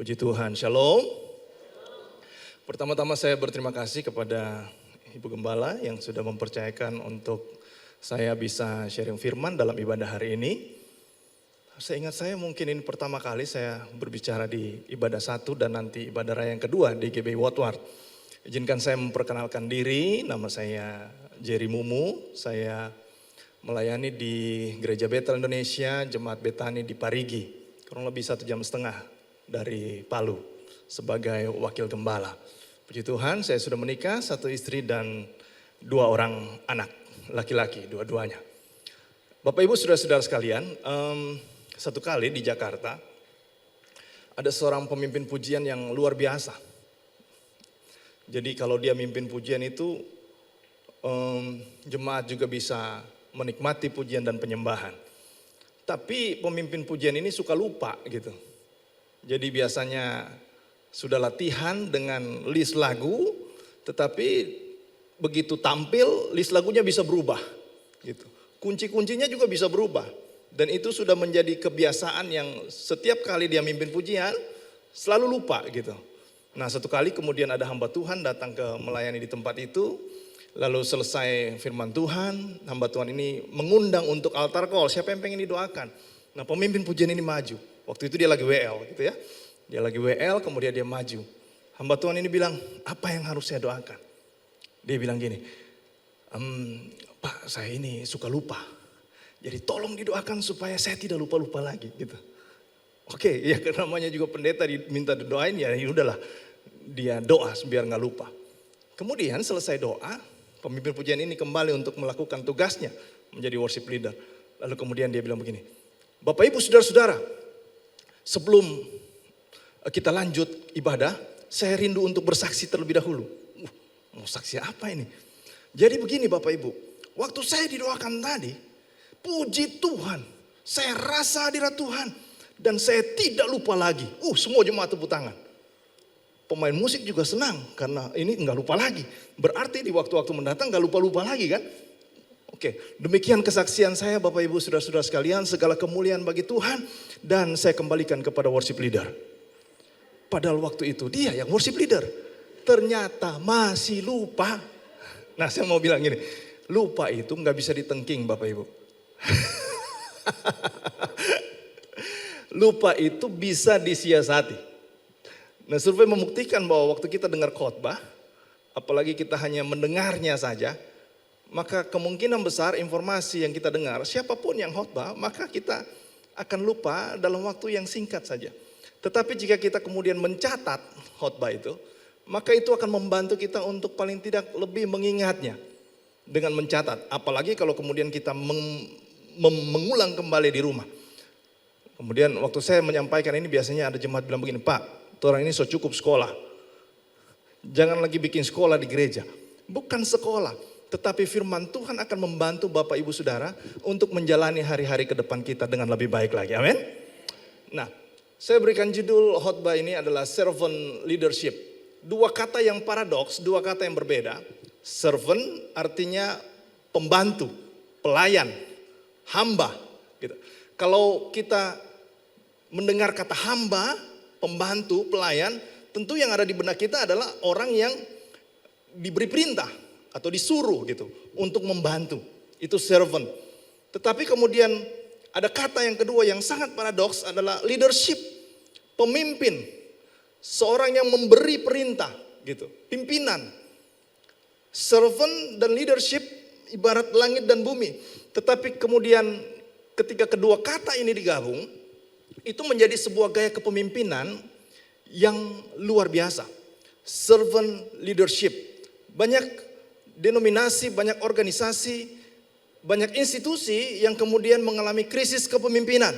Puji Tuhan, Shalom. Pertama-tama saya berterima kasih kepada Ibu Gembala yang sudah mempercayakan untuk saya bisa sharing firman dalam ibadah hari ini. Seingat saya mungkin ini pertama kali saya berbicara di ibadah 1 dan nanti ibadah raya yang kedua di GBI Woodward. Izinkan saya memperkenalkan diri, nama saya Jerry Mumu, saya melayani di Gereja Betel Indonesia, Jemaat Betani di Parigi, kurang lebih 1,5 jam dari Palu sebagai wakil gembala. Puji Tuhan, saya sudah menikah, 1 istri dan 2 orang anak laki-laki, dua-duanya. Bapak Ibu saudara-saudara sekalian, satu kali di Jakarta ada seorang pemimpin pujian yang luar biasa. Jadi kalau dia mimpin pujian itu jemaat juga bisa menikmati pujian dan penyembahan. Tapi pemimpin pujian ini suka lupa gitu. Jadi biasanya sudah latihan dengan list lagu, tetapi begitu tampil list lagunya bisa berubah gitu. Kunci-kuncinya juga bisa berubah. Dan itu sudah menjadi kebiasaan yang setiap kali dia mimpin pujian selalu lupa gitu. Nah, satu kali kemudian ada hamba Tuhan datang ke melayani di tempat itu. Lalu selesai firman Tuhan, hamba Tuhan ini mengundang untuk altar call. Siapa yang pengen didoakan? Nah, pemimpin pujian ini maju. Waktu itu dia lagi WL gitu ya. Dia lagi WL kemudian dia maju. Hamba Tuhan ini bilang, apa yang harus saya doakan? Dia bilang gini, Pak saya ini suka lupa. Jadi tolong didoakan supaya saya tidak lupa-lupa lagi gitu. Oke, ya namanya juga pendeta diminta doain ya udahlah. Dia doa biar gak lupa. Kemudian selesai doa, pemimpin pujian ini kembali untuk melakukan tugasnya menjadi worship leader. Lalu kemudian dia bilang begini, Bapak Ibu saudara-saudara, sebelum kita lanjut ibadah, saya rindu untuk bersaksi terlebih dahulu. Mau saksi apa ini? Jadi begini Bapak Ibu, waktu saya didoakan tadi, puji Tuhan, saya rasa hadirat Tuhan dan saya tidak lupa lagi. Semua jemaat tepuk tangan. Pemain musik juga senang karena ini nggak lupa lagi. Berarti di waktu-waktu mendatang nggak lupa-lupa lagi kan? Oke, demikian kesaksian saya Bapak Ibu saudara-saudara sekalian, segala kemuliaan bagi Tuhan dan saya kembalikan kepada worship leader. Padahal waktu itu dia yang worship leader, ternyata masih lupa. Nah saya mau bilang gini, lupa itu nggak bisa ditengking Bapak Ibu. Lupa itu bisa disiasati. Nah survei membuktikan bahwa waktu kita dengar khotbah, apalagi kita hanya mendengarnya saja, maka kemungkinan besar informasi yang kita dengar, siapapun yang khotbah, maka kita akan lupa dalam waktu yang singkat saja. Tetapi jika kita kemudian mencatat khotbah itu, maka itu akan membantu kita untuk paling tidak lebih mengingatnya dengan mencatat. Apalagi kalau kemudian kita mengulang kembali di rumah. Kemudian waktu saya menyampaikan ini biasanya ada jemaat bilang begini, Pak, orang ini so cukup sekolah. Jangan lagi bikin sekolah di gereja. Bukan sekolah, tetapi firman Tuhan akan membantu Bapak Ibu Saudara untuk menjalani hari-hari ke depan kita dengan lebih baik lagi. Amin. Nah, saya berikan judul khotbah ini adalah servant leadership. 2 kata yang paradoks, 2 kata yang berbeda. Servant artinya pembantu, pelayan, hamba. Gitu. Kalau kita mendengar kata hamba, pembantu, pelayan, tentu yang ada di benak kita adalah orang yang diberi perintah atau disuruh gitu untuk membantu. Itu servant. Tetapi kemudian ada kata yang kedua yang sangat paradoks adalah leadership, pemimpin, seorang yang memberi perintah gitu, pimpinan. Servant dan leadership ibarat langit dan bumi. Tetapi kemudian ketika kedua kata ini digabung, itu menjadi sebuah gaya kepemimpinan yang luar biasa. Servant leadership. Banyak denominasi, banyak organisasi, banyak institusi yang kemudian mengalami krisis kepemimpinan.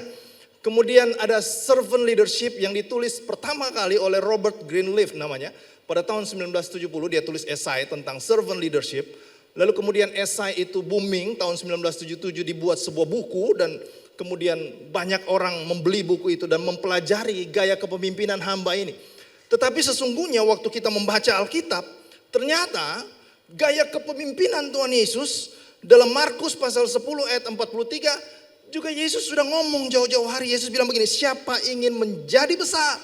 Kemudian ada servant leadership yang ditulis pertama kali oleh Robert Greenleaf namanya. Pada tahun 1970 dia tulis esai tentang servant leadership. Lalu kemudian esai itu booming, tahun 1977 dibuat sebuah buku dan kemudian banyak orang membeli buku itu dan mempelajari gaya kepemimpinan hamba ini. Tetapi sesungguhnya waktu kita membaca Alkitab, ternyata gaya kepemimpinan Tuhan Yesus dalam Markus pasal 10 ayat 43 juga Yesus sudah ngomong jauh-jauh hari. Yesus bilang begini, siapa ingin menjadi besar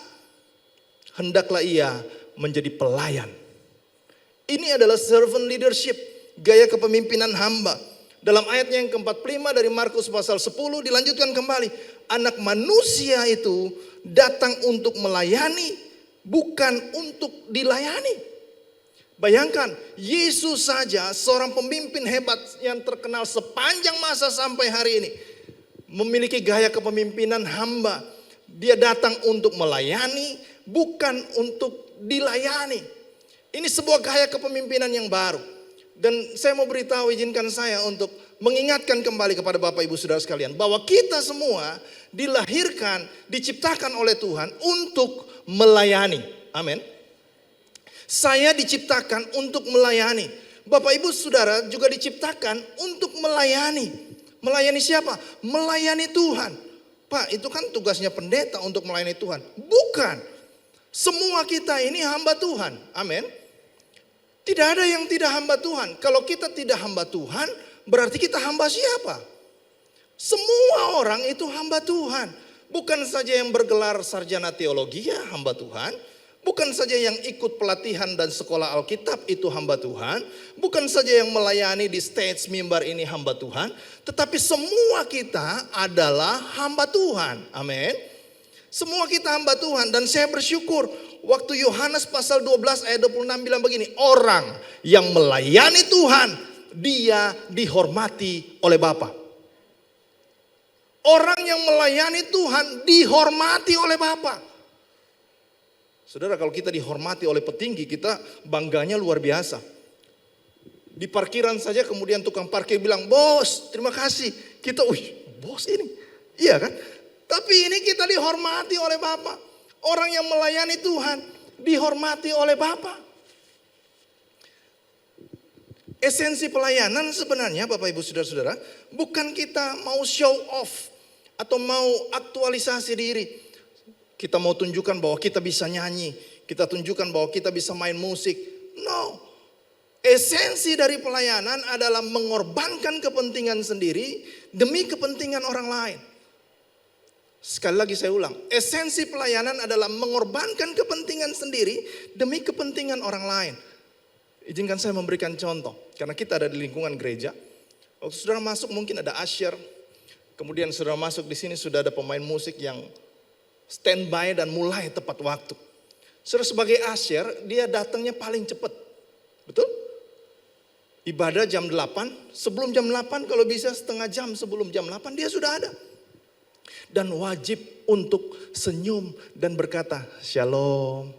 hendaklah ia menjadi pelayan. Ini adalah servant leadership, gaya kepemimpinan hamba. Dalam ayatnya yang ke-45 dari Markus pasal 10 dilanjutkan kembali. Anak manusia itu datang untuk melayani, bukan untuk dilayani. Bayangkan, Yesus saja seorang pemimpin hebat yang terkenal sepanjang masa sampai hari ini. Memiliki gaya kepemimpinan hamba. Dia datang untuk melayani, bukan untuk dilayani. Ini sebuah gaya kepemimpinan yang baru. Dan saya mau beritahu, izinkan saya untuk mengingatkan kembali kepada Bapak Ibu Saudara sekalian. Bahwa kita semua dilahirkan, diciptakan oleh Tuhan untuk melayani. Amin. Saya diciptakan untuk melayani. Bapak Ibu Saudara juga diciptakan untuk melayani. Melayani siapa? Melayani Tuhan. Pak, itu kan tugasnya pendeta untuk melayani Tuhan. Bukan. Semua kita ini hamba Tuhan. Amin. Tidak ada yang tidak hamba Tuhan. Kalau kita tidak hamba Tuhan, berarti kita hamba siapa? Semua orang itu hamba Tuhan. Bukan saja yang bergelar sarjana teologi ya hamba Tuhan. Bukan saja yang ikut pelatihan dan sekolah Alkitab itu hamba Tuhan. Bukan saja yang melayani di stage mimbar ini hamba Tuhan. Tetapi semua kita adalah hamba Tuhan. Amin. Semua kita hamba Tuhan. Dan saya bersyukur waktu Yohanes pasal 12 ayat 26 bilang begini. Orang yang melayani Tuhan, dia dihormati oleh Bapa. Orang yang melayani Tuhan dihormati oleh Bapa. Saudara, kalau kita dihormati oleh petinggi, kita bangganya luar biasa. Di parkiran saja kemudian tukang parkir bilang, bos terima kasih. Kita, bos ini. Iya kan? Tapi ini kita dihormati oleh Bapa. Orang yang melayani Tuhan dihormati oleh Bapa. Esensi pelayanan sebenarnya Bapak Ibu Saudara-saudara, bukan kita mau show off atau mau aktualisasi diri. Kita mau tunjukkan bahwa kita bisa nyanyi. Kita tunjukkan bahwa kita bisa main musik. No. Esensi dari pelayanan adalah mengorbankan kepentingan sendiri demi kepentingan orang lain. Sekali lagi saya ulang. Esensi pelayanan adalah mengorbankan kepentingan sendiri demi kepentingan orang lain. Izinkan saya memberikan contoh. Karena kita ada di lingkungan gereja. Waktu saudara masuk mungkin ada usher. Kemudian saudara masuk di sini sudah ada pemain musik yang standby dan mulai tepat waktu. Saudara sebagai usher, dia datangnya paling cepat. Betul? Ibadah jam 8, sebelum jam 8 kalau bisa setengah jam sebelum jam 8 dia sudah ada. Dan wajib untuk senyum dan berkata shalom.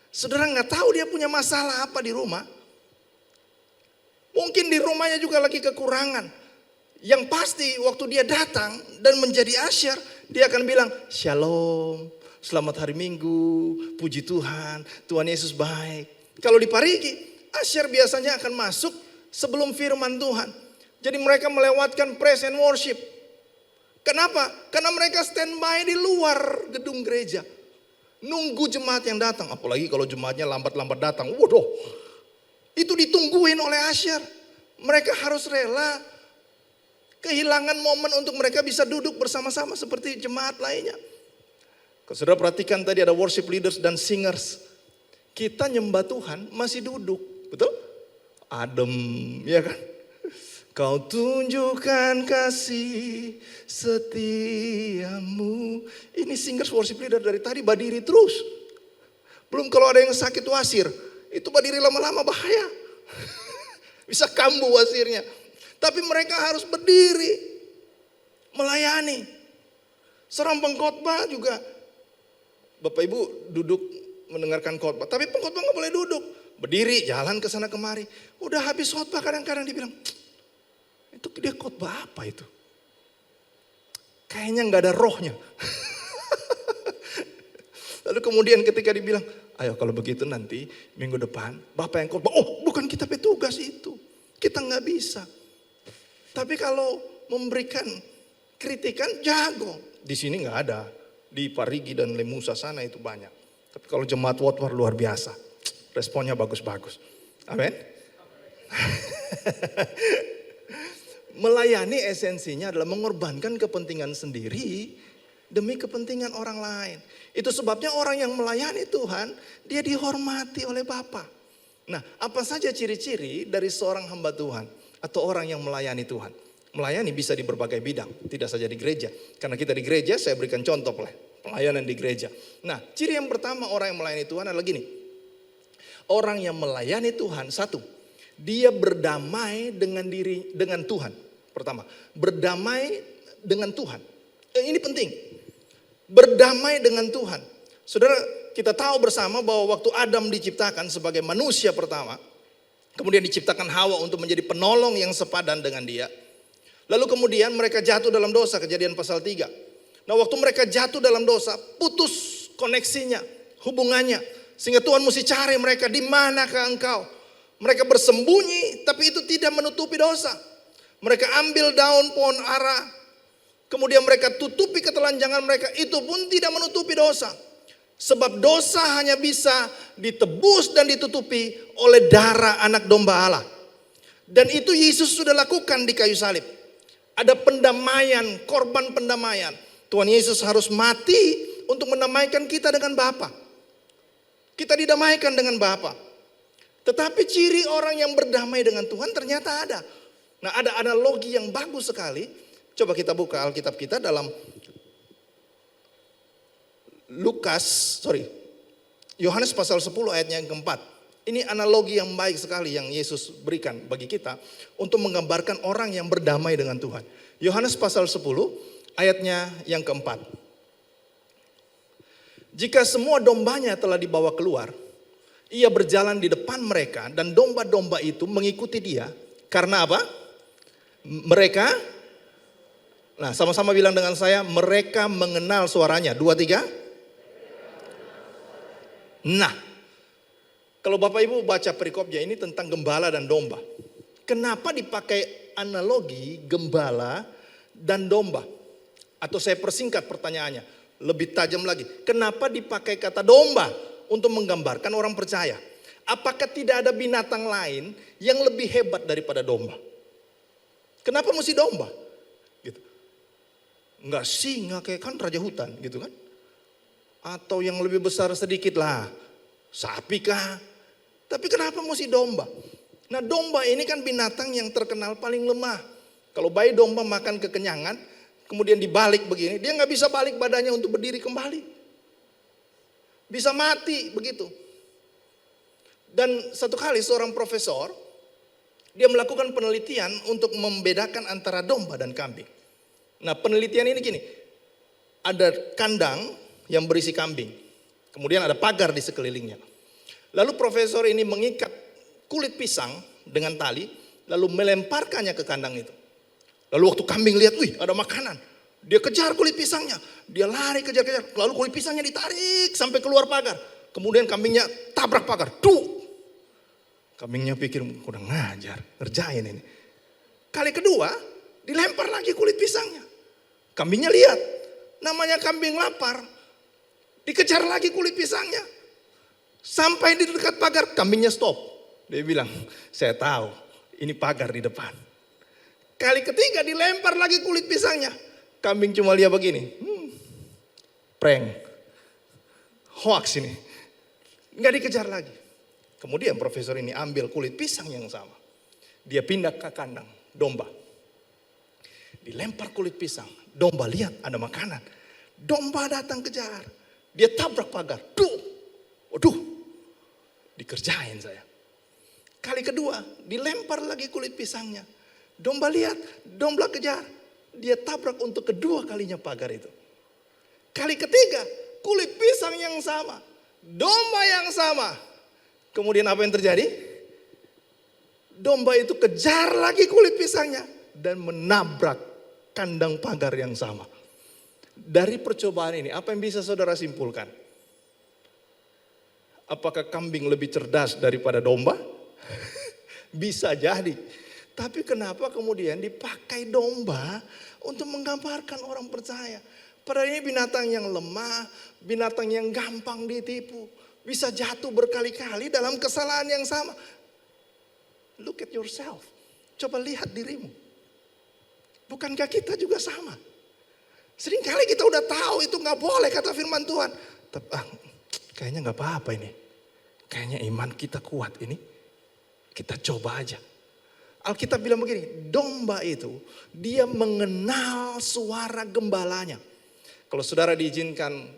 Saudara nggak tahu dia punya masalah apa di rumah. Mungkin di rumahnya juga lagi kekurangan. Yang pasti waktu dia datang dan menjadi usher, dia akan bilang shalom, selamat hari Minggu, puji Tuhan, Tuhan Yesus baik. Kalau di Parigi, usher biasanya akan masuk sebelum firman Tuhan. Jadi mereka melewatkan praise and worship. Kenapa? Karena mereka standby di luar gedung gereja. Nunggu jemaat yang datang. Apalagi kalau jemaatnya lambat-lambat datang. Waduh, itu ditungguin oleh usher. Mereka harus rela kehilangan momen untuk mereka bisa duduk bersama-sama seperti jemaat lainnya. Kalau saudara perhatikan tadi ada worship leaders dan singers. Kita nyembah Tuhan masih duduk. Betul? Adem, ya kan? Kau tunjukkan kasih setiamu. Ini singers worship leader dari tadi berdiri terus. Belum kalau ada yang sakit wasir. Itu berdiri lama-lama bahaya. Bisa kambuh wasirnya. Tapi mereka harus berdiri. Melayani. Seorang pengkhotbah juga. Bapak Ibu duduk mendengarkan khotbah. Tapi pengkhotbah gak boleh duduk. Berdiri jalan ke sana kemari. Udah habis khotbah kadang-kadang dibilang. Itu dia khotbah apa itu? Kayaknya gak ada rohnya. Lalu kemudian ketika dibilang, ayo kalau begitu nanti minggu depan Bapak yang khotbah. Oh bukan kita petugas itu. Kita gak bisa. Tapi kalau memberikan kritikan jago. Di sini gak ada. Di Parigi dan Lemusa sana itu banyak. Tapi kalau jemaat Watwar luar biasa. Responnya bagus-bagus. Amin. Melayani esensinya adalah mengorbankan kepentingan sendiri demi kepentingan orang lain. Itu sebabnya orang yang melayani Tuhan, dia dihormati oleh Bapa. Nah, apa saja ciri-ciri dari seorang hamba Tuhan atau orang yang melayani Tuhan? Melayani bisa di berbagai bidang, tidak saja di gereja. Karena kita di gereja, saya berikan contoh pelayanan di gereja. Nah, ciri yang pertama orang yang melayani Tuhan adalah gini. Orang yang melayani Tuhan, satu, dia berdamai dengan Tuhan. Pertama, berdamai dengan Tuhan. Ini penting. Berdamai dengan Tuhan. Saudara, kita tahu bersama bahwa waktu Adam diciptakan sebagai manusia pertama, kemudian diciptakan Hawa untuk menjadi penolong yang sepadan dengan dia. Lalu kemudian mereka jatuh dalam dosa, Kejadian pasal 3. Nah, waktu mereka jatuh dalam dosa, putus koneksinya, hubungannya. Sehingga Tuhan mesti cari mereka, di manakah engkau? Mereka bersembunyi, tapi itu tidak menutupi dosa. Mereka ambil daun pohon ara, kemudian mereka tutupi ketelanjangan mereka, itu pun tidak menutupi dosa. Sebab dosa hanya bisa ditebus dan ditutupi oleh darah anak domba Allah. Dan itu Yesus sudah lakukan di kayu salib. Ada pendamaian, korban pendamaian. Tuhan Yesus harus mati untuk mendamaikan kita dengan Bapa. Kita didamaikan dengan Bapa. Tetapi ciri orang yang berdamai dengan Tuhan ternyata ada. Nah, ada analogi yang bagus sekali. Coba kita buka Alkitab kita dalam Yohanes pasal 10 ayatnya yang keempat. Ini analogi yang baik sekali yang Yesus berikan bagi kita untuk menggambarkan orang yang berdamai dengan Tuhan. Yohanes pasal 10 ayatnya yang keempat. Jika semua dombanya telah dibawa keluar, ia berjalan di depan mereka dan domba-domba itu mengikuti dia. Karena apa? Mereka, nah sama-sama bilang dengan saya, mereka mengenal suaranya. 2, 3. Nah, kalau Bapak Ibu baca perikopnya ini tentang gembala dan domba. Kenapa dipakai analogi gembala dan domba? Atau saya persingkat pertanyaannya, lebih tajam lagi. Kenapa dipakai kata domba untuk menggambarkan orang percaya? Apakah tidak ada binatang lain yang lebih hebat daripada domba? Kenapa mesti domba? Gitu. Enggak singa kayak kan raja hutan gitu kan? Atau yang lebih besar sedikit lah, sapi kah? Tapi kenapa mesti domba? Nah, domba ini kan binatang yang terkenal paling lemah. Kalau bayi domba makan kekenyangan, kemudian dibalik begini, dia nggak bisa balik badannya untuk berdiri kembali. Bisa mati begitu. Dan satu kali seorang profesor, dia melakukan penelitian untuk membedakan antara domba dan kambing. Nah, penelitian ini gini, ada kandang yang berisi kambing, kemudian ada pagar di sekelilingnya. Lalu profesor ini mengikat kulit pisang dengan tali, lalu melemparkannya ke kandang itu. Lalu waktu kambing lihat, wih ada makanan, dia kejar kulit pisangnya, dia lari kejar-kejar, lalu kulit pisangnya ditarik sampai keluar pagar. Kemudian kambingnya tabrak pagar, kambingnya pikir udah ngajar, ngerjain ini. Kali kedua, dilempar lagi kulit pisangnya. Kambingnya lihat, namanya kambing lapar, dikejar lagi kulit pisangnya. Sampai di dekat pagar, kambingnya stop. Dia bilang, saya tahu ini pagar di depan. Kali ketiga dilempar lagi kulit pisangnya. Kambing cuma lihat begini. Prank. Hoax ini. Nggak dikejar lagi. Kemudian profesor ini ambil kulit pisang yang sama. Dia pindah ke kandang domba. Dilempar kulit pisang. Domba lihat ada makanan. Domba datang kejar. Dia tabrak pagar. Waduh. Dikerjain saya. Kali kedua dilempar lagi kulit pisangnya. Domba lihat, domba kejar. Dia tabrak untuk kedua kalinya pagar itu. Kali ketiga kulit pisang yang sama. Domba yang sama. Kemudian apa yang terjadi? Domba itu kejar lagi kulit pisangnya. Dan menabrak kandang pagar yang sama. Dari percobaan ini apa yang bisa saudara simpulkan? Apakah kambing lebih cerdas daripada domba? Bisa jadi. Tapi kenapa kemudian dipakai domba untuk menggambarkan orang percaya? Padahal ini binatang yang lemah, binatang yang gampang ditipu. Bisa jatuh berkali-kali dalam kesalahan yang sama. Look at yourself. Coba lihat dirimu. Bukankah kita juga sama? Seringkali kita udah tahu itu nggak boleh kata firman Tuhan. Tapi kayaknya nggak apa-apa ini. Kayaknya iman kita kuat ini. Kita coba aja. Alkitab bilang begini, domba itu dia mengenal suara gembalanya. Kalau saudara diizinkan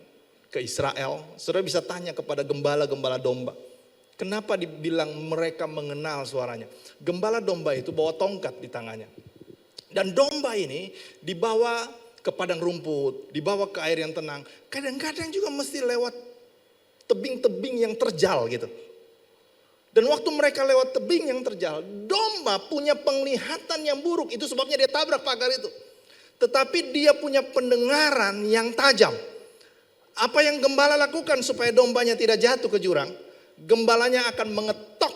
ke Israel, saudara bisa tanya kepada gembala-gembala domba. Kenapa dibilang mereka mengenal suaranya? Gembala domba itu bawa tongkat di tangannya. Dan domba ini dibawa ke padang rumput, dibawa ke air yang tenang. Kadang-kadang juga mesti lewat tebing-tebing yang terjal gitu. Dan waktu mereka lewat tebing yang terjal, domba punya penglihatan yang buruk. Itu sebabnya dia tabrak pagar itu. Tetapi dia punya pendengaran yang tajam. Apa yang gembala lakukan supaya dombanya tidak jatuh ke jurang? Gembalanya akan mengetok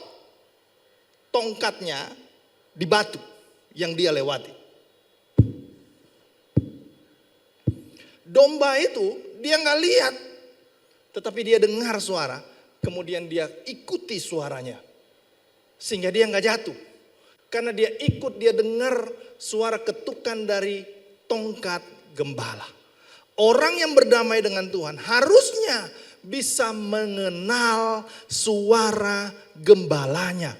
tongkatnya di batu yang dia lewati. Domba itu dia nggak lihat, tetapi dia dengar suara, kemudian dia ikuti suaranya, sehingga dia nggak jatuh, karena dia ikut, dia dengar suara ketukan dari tongkat gembala. Orang yang berdamai dengan Tuhan harusnya bisa mengenal suara gembalanya,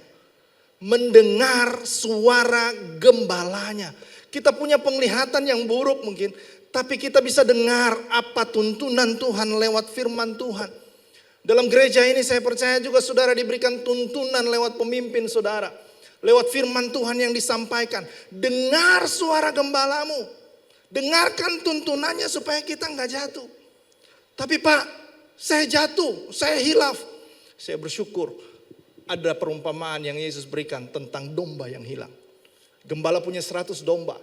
mendengar suara gembalanya. Kita punya penglihatan yang buruk mungkin, tapi kita bisa dengar apa tuntunan Tuhan lewat firman Tuhan. Dalam gereja ini saya percaya juga saudara diberikan tuntunan lewat pemimpin saudara. Lewat firman Tuhan yang disampaikan. Dengar suara gembalamu. Dengarkan tuntunannya supaya kita nggak jatuh. Tapi Pak, saya jatuh, saya hilaf. Saya bersyukur ada perumpamaan yang Yesus berikan tentang domba yang hilang. Gembala punya 100 domba.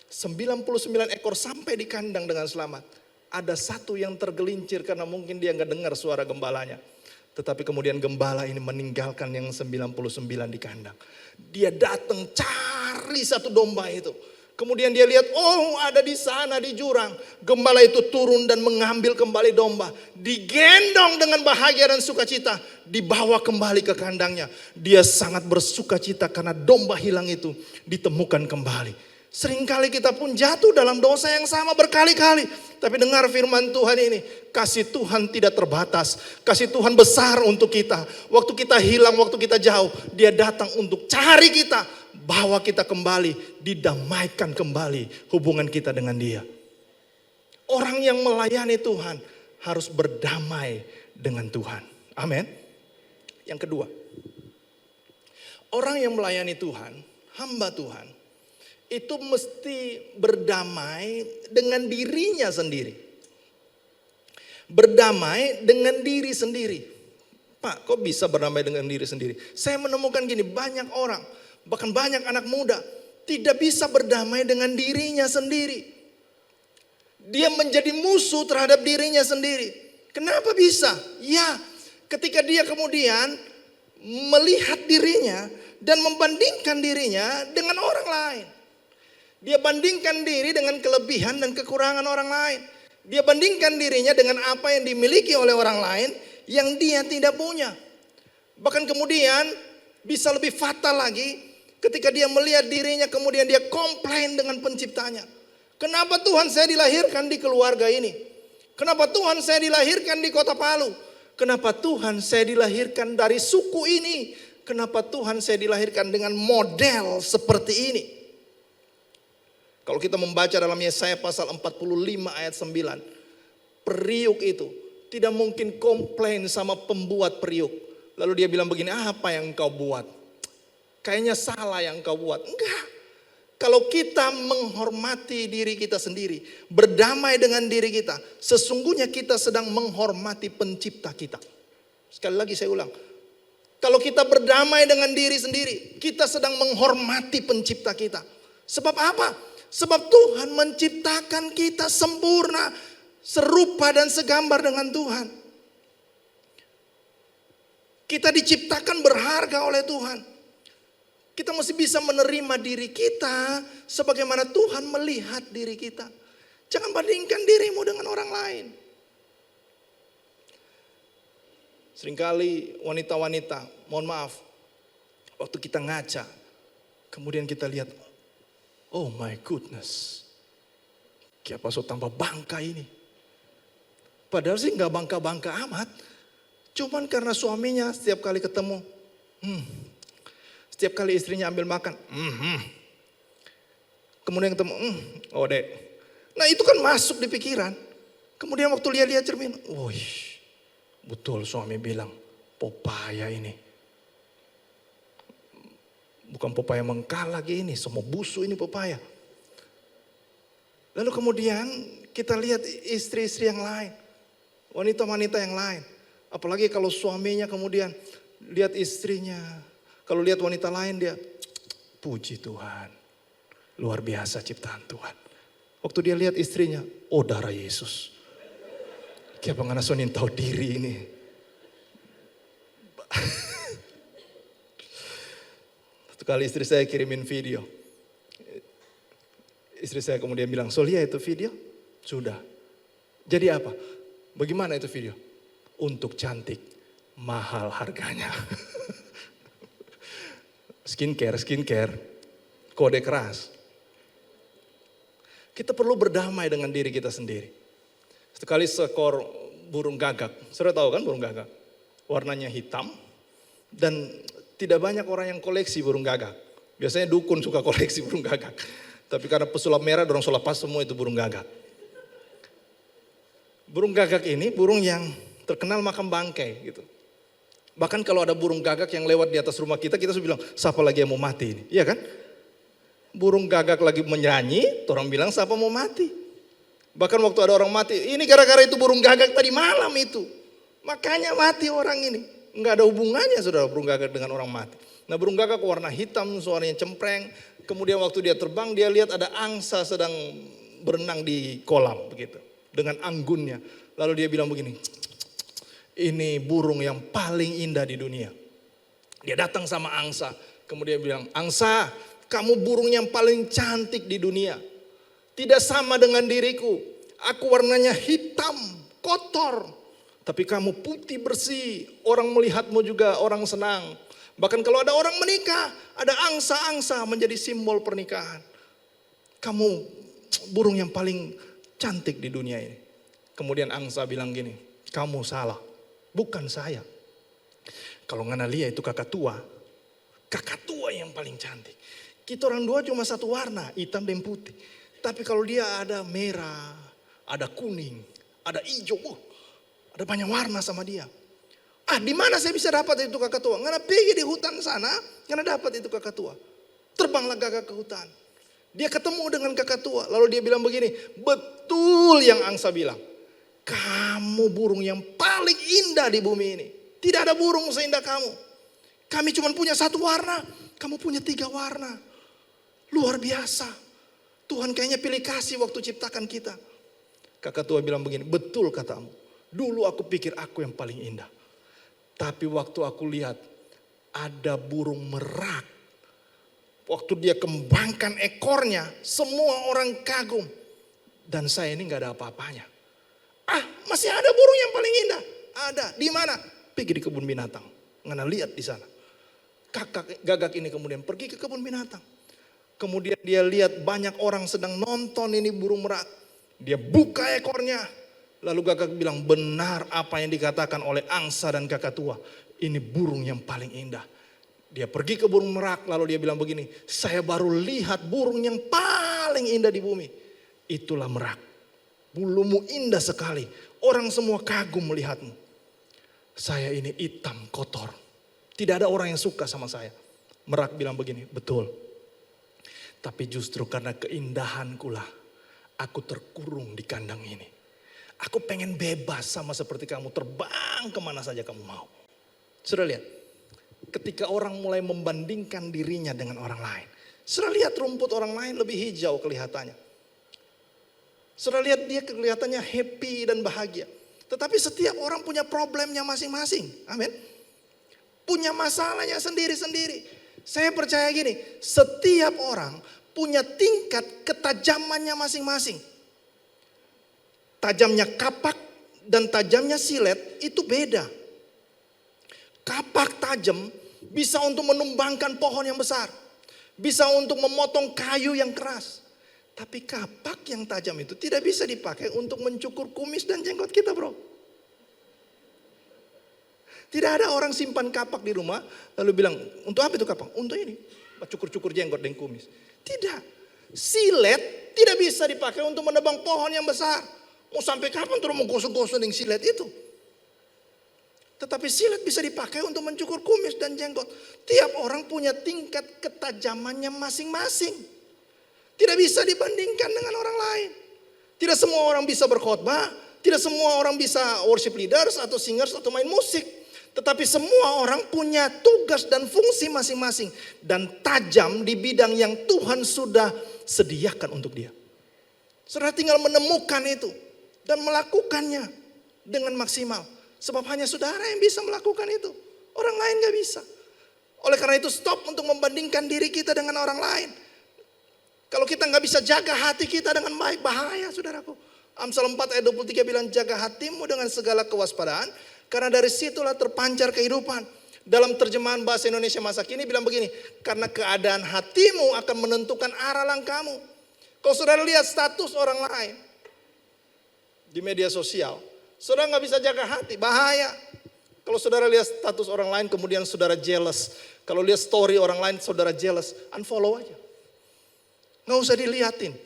99 ekor sampai di kandang dengan selamat. Ada satu yang tergelincir karena mungkin dia nggak dengar suara gembalanya. Tetapi kemudian gembala ini meninggalkan yang 99 di kandang. Dia datang cari satu domba itu. Kemudian dia lihat, oh ada di sana di jurang. Gembala itu turun dan mengambil kembali domba. Digendong dengan bahagia dan sukacita. Dibawa kembali ke kandangnya. Dia sangat bersukacita karena domba hilang itu ditemukan kembali. Seringkali kita pun jatuh dalam dosa yang sama berkali-kali. Tapi dengar firman Tuhan ini. Kasih Tuhan tidak terbatas. Kasih Tuhan besar untuk kita. Waktu kita hilang, waktu kita jauh. Dia datang untuk cari kita. Bawa kita kembali. Didamaikan kembali hubungan kita dengan dia. Orang yang melayani Tuhan harus berdamai dengan Tuhan. Amin. Yang kedua. Orang yang melayani Tuhan, hamba Tuhan, itu mesti berdamai dengan dirinya sendiri. Berdamai dengan diri sendiri. Pak, kok bisa berdamai dengan diri sendiri? Saya menemukan gini, banyak orang, bahkan banyak anak muda, tidak bisa berdamai dengan dirinya sendiri. Dia menjadi musuh terhadap dirinya sendiri. Kenapa bisa? Ya, ketika dia kemudian melihat dirinya dan membandingkan dirinya dengan orang lain. Dia bandingkan diri dengan kelebihan dan kekurangan orang lain. Dia bandingkan dirinya dengan apa yang dimiliki oleh orang lain yang dia tidak punya. Bahkan kemudian bisa lebih fatal lagi ketika dia melihat dirinya kemudian dia komplain dengan penciptanya. Kenapa Tuhan saya dilahirkan di keluarga ini? Kenapa Tuhan saya dilahirkan di kota Palu? Kenapa Tuhan saya dilahirkan dari suku ini? Kenapa Tuhan saya dilahirkan dengan model seperti ini? Kalau kita membaca dalam Yesaya pasal 45 ayat 9. Periuk itu tidak mungkin komplain sama pembuat periuk. Lalu dia bilang begini, apa yang engkau buat? Kayaknya salah yang engkau buat. Enggak. Kalau kita menghormati diri kita sendiri, berdamai dengan diri kita, sesungguhnya kita sedang menghormati pencipta kita. Sekali lagi saya ulang. Kalau kita berdamai dengan diri sendiri, kita sedang menghormati pencipta kita. Sebab apa? Sebab Tuhan menciptakan kita sempurna, serupa dan segambar dengan Tuhan. Kita diciptakan berharga oleh Tuhan. Kita mesti bisa menerima diri kita sebagaimana Tuhan melihat diri kita. Jangan bandingkan dirimu dengan orang lain. Seringkali wanita-wanita, mohon maaf, waktu kita ngaca, kemudian kita lihat, oh my goodness, Kenapa so tambah bangka ini? Padahal sih nggak bangka-bangka amat. Cuman karena suaminya setiap kali ketemu, setiap kali istrinya ambil makan, kemudian ketemu, oh dek. Nah itu kan masuk di pikiran. Kemudian waktu lihat cermin, wih, betul suami bilang, Popaya ini. Bukan Popaya mengkal lagi ini, semua busuk ini Popaya. Lalu kemudian kita lihat istri-istri yang lain, wanita-wanita yang lain. Apalagi kalau suaminya kemudian lihat istrinya, kalau lihat wanita lain dia, puji Tuhan, luar biasa ciptaan Tuhan. Waktu dia lihat istrinya, oh darah Yesus. Kayak penganasonin tahu diri ini. Satu kali istri saya kirimin video. Istri saya kemudian bilang, Solia itu video? Sudah. Jadi apa? Bagaimana itu video? Untuk cantik, mahal harganya. Skincare, kode keras. Kita perlu berdamai dengan diri kita sendiri. Sekali seekor burung gagak, sudah tahu kan burung gagak? Warnanya hitam dan tidak banyak orang yang koleksi burung gagak. Biasanya dukun suka koleksi burung gagak. Tapi karena pesulap merah, dorong sulap pas semua itu burung gagak. Burung gagak ini burung yang terkenal makan bangkai gitu. Bahkan kalau ada burung gagak yang lewat di atas rumah kita sudah bilang, siapa lagi yang mau mati ini? Iya kan? Burung gagak lagi menyanyi, orang bilang siapa mau mati? Bahkan waktu ada orang mati, ini gara-gara itu burung gagak tadi malam itu. Makanya mati orang ini. Enggak ada hubungannya saudara burung gagak dengan orang mati. Nah burung gagak warna hitam, suaranya cempreng. Kemudian waktu dia terbang, dia lihat ada angsa sedang berenang di kolam begitu. Dengan anggunnya. Lalu dia bilang begini, ini burung yang paling indah di dunia. Dia datang sama angsa. Kemudian bilang, angsa, kamu burung yang paling cantik di dunia. Tidak sama dengan diriku. Aku warnanya hitam, kotor. Tapi kamu putih bersih. Orang melihatmu juga orang senang. Bahkan kalau ada orang menikah, ada angsa-angsa menjadi simbol pernikahan. Kamu burung yang paling cantik di dunia ini. Kemudian angsa bilang gini, kamu salah, bukan saya. Kalau ngana lia itu kakak tua yang paling cantik. Kita orang dua cuma satu warna, hitam dan putih. Tapi kalau dia ada merah, ada kuning, ada hijau, ada banyak warna sama dia. Di mana saya bisa dapat itu kakak tua? Ngana pergi di hutan sana, ngana dapat itu kakak tua. Terbanglah gagak ke hutan. Dia ketemu dengan kakak tua, lalu dia bilang begini, betul yang angsa bilang. Kamu burung yang paling indah di bumi ini. Tidak ada burung seindah kamu. Kami cuma punya satu warna, kamu punya 3 warna. Luar biasa. Tuhan kayaknya pilih kasih waktu ciptakan kita. Kakak tua bilang begini, betul katamu. Dulu aku pikir aku yang paling indah. Tapi waktu aku lihat ada burung merak. Waktu dia kembangkan ekornya, semua orang kagum. Dan saya ini gak ada apa-apanya. Masih ada burung yang paling indah. Ada, di mana? Pergi di kebun binatang. Ngana lihat di sana. Kakak gagak ini kemudian pergi ke kebun binatang. Kemudian dia lihat banyak orang sedang nonton ini burung merak. Dia buka ekornya. Lalu gagak bilang, benar apa yang dikatakan oleh angsa dan kakak tua. Ini burung yang paling indah. Dia pergi ke burung merak, lalu dia bilang begini, saya baru lihat burung yang paling indah di bumi. Itulah merak. Bulumu indah sekali. Orang semua kagum melihatmu. Saya ini hitam, kotor. Tidak ada orang yang suka sama saya. Merak bilang begini, betul. Tapi justru karena keindahanku lah, aku terkurung di kandang ini. Aku pengen bebas sama seperti kamu, terbang kemana saja kamu mau. Sudah lihat, ketika orang mulai membandingkan dirinya dengan orang lain. Sudah lihat rumput orang lain lebih hijau kelihatannya. Sudah lihat dia kelihatannya happy dan bahagia. Tetapi setiap orang punya problemnya masing-masing. Amin. Punya masalahnya sendiri-sendiri. Saya percaya gini, setiap orang punya tingkat ketajamannya masing-masing. Tajamnya kapak dan tajamnya silet itu beda. Kapak tajam bisa untuk menumbangkan pohon yang besar. Bisa untuk memotong kayu yang keras. Tapi kapak yang tajam itu tidak bisa dipakai untuk mencukur kumis dan jenggot kita, bro. Tidak ada orang simpan kapak di rumah lalu bilang, untuk apa itu kapak? Untuk ini, cukur-cukur jenggot dan kumis. Tidak. Silet tidak bisa dipakai untuk menebang pohon yang besar. Mau sampai kapan terus mau gosok-gosok dengan silet itu? Tetapi silet bisa dipakai untuk mencukur kumis dan jenggot. Tiap orang punya tingkat ketajamannya masing-masing. Tidak bisa dibandingkan dengan orang lain. Tidak semua orang bisa berkhotbah. Tidak semua orang bisa worship leaders atau singers atau main musik. Tetapi semua orang punya tugas dan fungsi masing-masing. Dan tajam di bidang yang Tuhan sudah sediakan untuk dia. Saudara tinggal menemukan itu. Dan melakukannya dengan maksimal. Sebab hanya saudara yang bisa melakukan itu. Orang lain gak bisa. Oleh karena itu stop untuk membandingkan diri kita dengan orang lain. Kalau kita gak bisa jaga hati kita dengan baik, bahaya saudaraku. Amsal 4 ayat 23 bilang, jaga hatimu dengan segala kewaspadaan. Karena dari situlah terpancar kehidupan. Dalam terjemahan bahasa Indonesia masa kini bilang begini. Karena keadaan hatimu akan menentukan arah langkahmu. Kalau saudara lihat status orang lain di media sosial, saudara gak bisa jaga hati, bahaya. Kalau saudara lihat status orang lain kemudian saudara jealous. Kalau lihat story orang lain saudara jealous, unfollow aja. Gak usah dilihatin.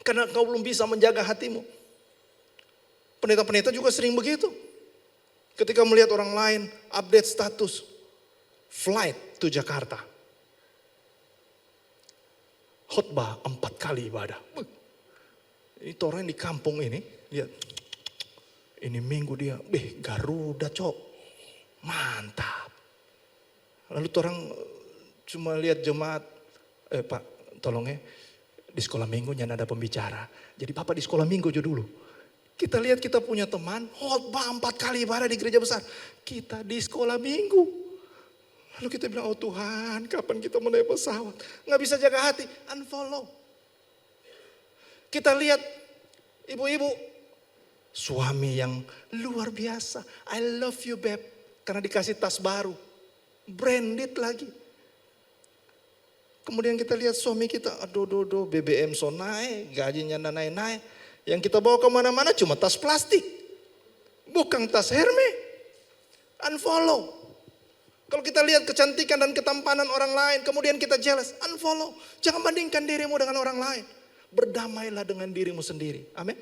Karena kau belum bisa menjaga hatimu. Pendeta-pendeta juga sering begitu. Ketika melihat orang lain update status flight to Jakarta. Khotbah 4 kali ibadah. Itu orang di kampung ini, lihat. Ini minggu dia, Garuda cok. Mantap. Lalu orang cuma lihat jemaat, Pak tolong ya, di sekolah minggu jangan ada pembicara. Jadi Bapak di sekolah minggu aja dulu. Kita lihat kita punya teman, khotbah 4 kali ibadah di gereja besar. Kita di sekolah minggu. Lalu kita bilang, oh Tuhan kapan kita mau naik pesawat. Gak bisa jaga hati, unfollow. Kita lihat ibu-ibu, suami yang luar biasa. I love you babe. Karena dikasih tas baru. Branded lagi. Kemudian kita lihat suami kita, aduh BBM so naik, gajinya naik-naik. Yang kita bawa kemana-mana cuma tas plastik. Bukan tas Hermes. Unfollow. Kalau kita lihat kecantikan dan ketampanan orang lain, kemudian kita jealous, unfollow. Jangan bandingkan dirimu dengan orang lain. Berdamailah dengan dirimu sendiri. Amin.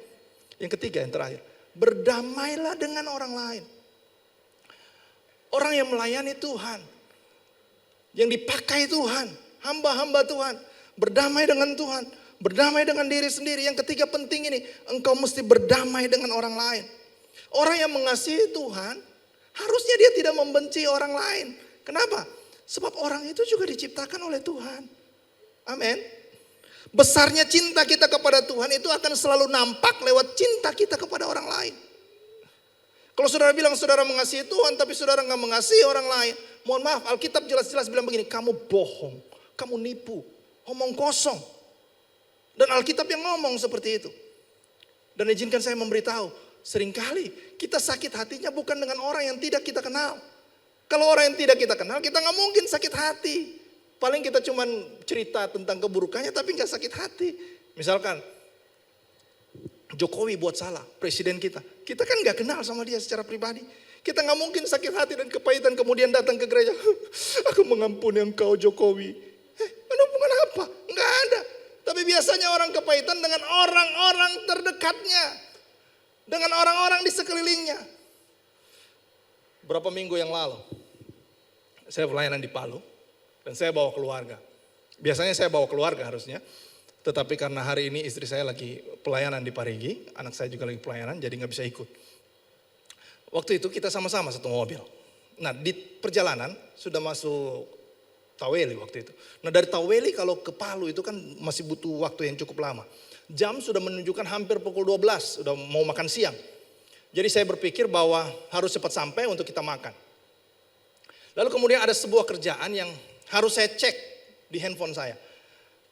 Yang ketiga, yang terakhir. Berdamailah dengan orang lain. Orang yang melayani Tuhan. Yang dipakai Tuhan. Hamba-hamba Tuhan. Berdamai dengan Tuhan. Berdamai dengan diri sendiri. Yang ketiga penting ini. Engkau mesti berdamai dengan orang lain. Orang yang mengasihi Tuhan. Harusnya dia tidak membenci orang lain. Kenapa? Sebab orang itu juga diciptakan oleh Tuhan. Amin. Besarnya cinta kita kepada Tuhan itu akan selalu nampak lewat cinta kita kepada orang lain. Kalau saudara bilang saudara mengasihi Tuhan tapi saudara gak mengasihi orang lain. Mohon maaf, Alkitab jelas-jelas bilang begini, kamu bohong, kamu nipu, omong kosong. Dan Alkitab yang ngomong seperti itu. Dan izinkan saya memberitahu, seringkali kita sakit hatinya bukan dengan orang yang tidak kita kenal. Kalau orang yang tidak kita kenal, kita gak mungkin sakit hati. Paling kita cuman cerita tentang keburukannya tapi gak sakit hati. Misalkan Jokowi buat salah, presiden kita. Kita kan gak kenal sama dia secara pribadi. Kita gak mungkin sakit hati dan kepahitan kemudian datang ke gereja. Aku mengampuni engkau Jokowi. Hubungan apa? Gak ada. Tapi biasanya orang kepahitan dengan orang-orang terdekatnya. Dengan orang-orang di sekelilingnya. Berapa minggu yang lalu, saya pelayanan di Palu. Dan saya bawa keluarga. Biasanya saya bawa keluarga harusnya. Tetapi karena hari ini istri saya lagi pelayanan di Parigi. Anak saya juga lagi pelayanan jadi gak bisa ikut. Waktu itu kita sama-sama satu mobil. Nah di perjalanan sudah masuk Taweli waktu itu. Nah dari Taweli kalau ke Palu itu kan masih butuh waktu yang cukup lama. Jam sudah menunjukkan hampir pukul 12. Sudah mau makan siang. Jadi saya berpikir bahwa harus cepat sampai untuk kita makan. Lalu kemudian ada sebuah kerjaan yang harus saya cek di handphone saya.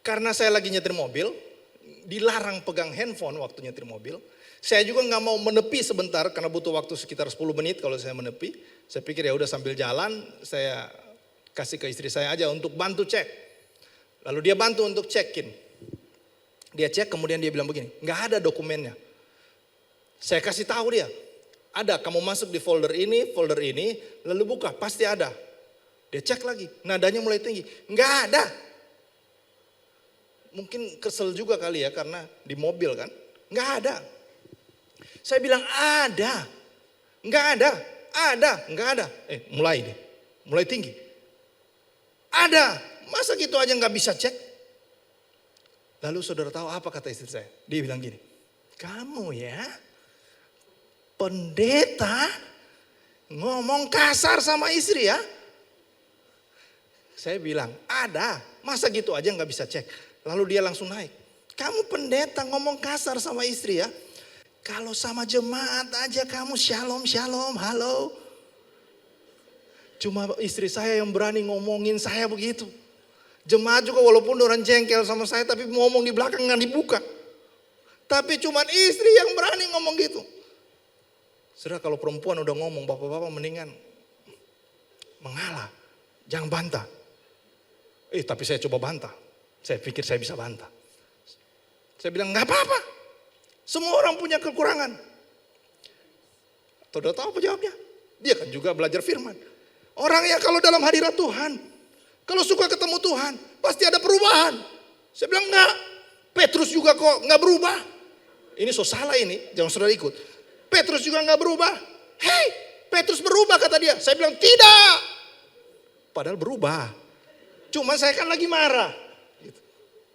Karena saya lagi nyetir mobil, dilarang pegang handphone waktu nyetir mobil. Saya juga nggak mau menepi sebentar karena butuh waktu sekitar 10 menit kalau saya menepi. Saya pikir ya udah sambil jalan saya kasih ke istri saya aja untuk bantu cek. Lalu dia bantu untuk check-in. Dia cek kemudian dia bilang begini, nggak ada dokumennya. Saya kasih tahu dia, ada, kamu masuk di folder ini, lalu buka, pasti ada. Dia cek lagi, nadanya mulai tinggi, nggak ada. Mungkin kesel juga kali ya karena di mobil kan, nggak ada. Saya bilang ada, nggak ada, nggak ada. Mulai tinggi. Ada, masa gitu aja nggak bisa cek? Lalu saudara tahu apa kata istri saya? Dia bilang gini, kamu ya pendeta ngomong kasar sama istri ya? Saya bilang ada, masa gitu aja nggak bisa cek? Lalu dia langsung naik. Kamu pendeta ngomong kasar sama istri ya? Kalau sama jemaat aja kamu shalom, halo. Cuma istri saya yang berani ngomongin saya begitu. Jemaat juga walaupun orang jengkel sama saya tapi ngomong di belakang nggak dibuka. Tapi cuman istri yang berani ngomong gitu. Saudara kalau perempuan udah ngomong, bapak-bapak mendingan mengalah. Jangan bantah. Tapi saya coba bantah. Saya pikir saya bisa bantah. Saya bilang nggak apa-apa. Semua orang punya kekurangan. Saudara tahu apa jawabnya? Dia kan juga belajar firman. Orang yang kalau dalam hadirat Tuhan, kalau suka ketemu Tuhan, pasti ada perubahan. Saya bilang enggak. Petrus juga kok enggak berubah. Ini so salah ini, jangan saudara ikut. Petrus juga enggak berubah. Hei, Petrus berubah kata dia. Saya bilang tidak. Padahal berubah. Cuma saya kan lagi marah. Gitu.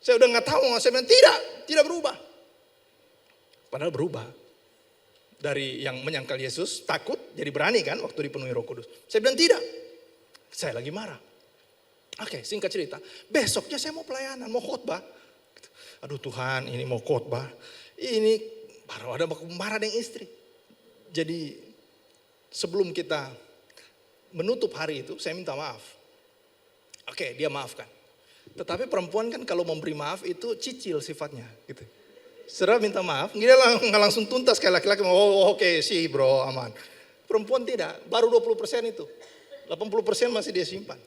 Saya udah enggak tahu, saya bilang tidak berubah. Padahal berubah. Dari yang menyangkal Yesus, takut, jadi berani kan waktu dipenuhi Roh Kudus. Saya bilang tidak. Saya lagi marah. Oke, singkat cerita. Besoknya saya mau pelayanan, mau khotbah. Aduh Tuhan, ini mau khotbah. Ini baru ada marah dengan istri. Jadi sebelum kita menutup hari itu, saya minta maaf. Oke, dia maafkan. Tetapi perempuan kan kalau memberi maaf itu cicil sifatnya. Gitu. Saudara minta maaf, dia nggak langsung tuntas kayak laki-laki. Oke, sih bro, aman. Perempuan tidak, baru 20% itu. 80% masih dia simpan.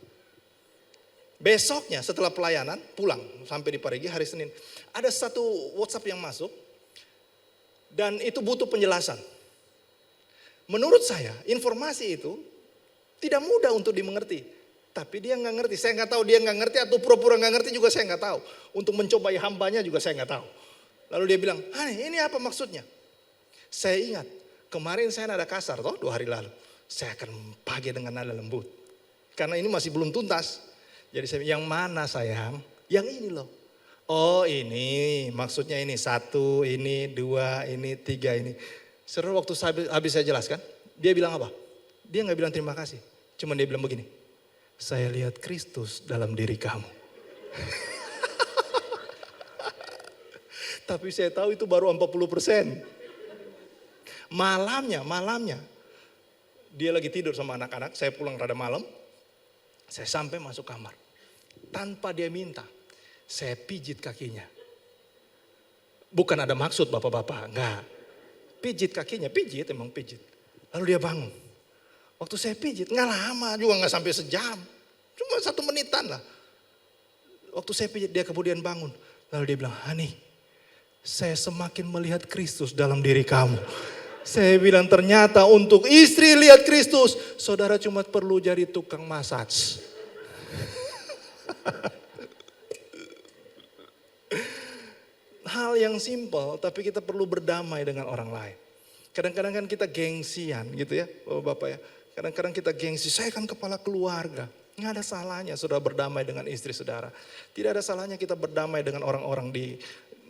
Besoknya setelah pelayanan pulang sampai di Parigi hari Senin. Ada satu WhatsApp yang masuk dan itu butuh penjelasan. Menurut saya informasi itu tidak mudah untuk dimengerti. Tapi dia nggak ngerti, saya nggak tahu dia nggak ngerti atau pura-pura nggak ngerti juga saya nggak tahu. Untuk mencobai hambanya juga saya nggak tahu. Lalu dia bilang, ini apa maksudnya? Saya ingat kemarin saya nada kasar 2 hari lalu. Saya akan pakai dengan nada lembut. Karena ini masih belum tuntas. Jadi saya bilang, yang mana sayang? Yang ini loh. Oh ini, maksudnya ini 1, ini 2, ini 3, ini. Seru waktu habis saya jelaskan, dia bilang apa? Dia nggak bilang terima kasih. Cuman dia bilang begini, saya lihat Kristus dalam diri kamu. Tapi saya tahu itu baru 40%. Malamnya. Dia lagi tidur sama anak-anak, saya pulang rada malam. Saya sampai masuk kamar. Tanpa dia minta, saya pijit kakinya. Bukan ada maksud bapak-bapak, enggak. Pijit kakinya, emang pijit. Lalu dia bangun. Waktu saya pijit, enggak lama juga, enggak sampai sejam. Cuma 1 menitan lah. Waktu saya pijit, dia kemudian bangun. Lalu dia bilang, Hani, saya semakin melihat Kristus dalam diri kamu. Saya bilang ternyata untuk istri lihat Kristus, saudara cuma perlu jadi tukang massage. Hal yang simpel tapi kita perlu berdamai dengan orang lain. Kadang-kadang kan kita gengsian gitu ya Bapak ya. Kadang-kadang kita gengsi, saya kan kepala keluarga. Nggak ada salahnya saudara berdamai dengan istri saudara. Tidak ada salahnya kita berdamai dengan orang-orang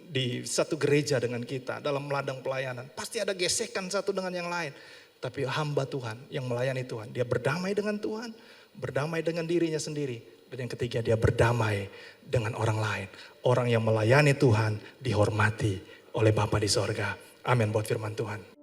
di satu gereja dengan kita dalam ladang pelayanan. Pasti ada gesekan satu dengan yang lain. Tapi hamba Tuhan yang melayani Tuhan, dia berdamai dengan Tuhan, berdamai dengan dirinya sendiri. Dan yang ketiga dia berdamai dengan orang lain. Orang yang melayani Tuhan dihormati oleh Bapa di sorga. Amin buat firman Tuhan.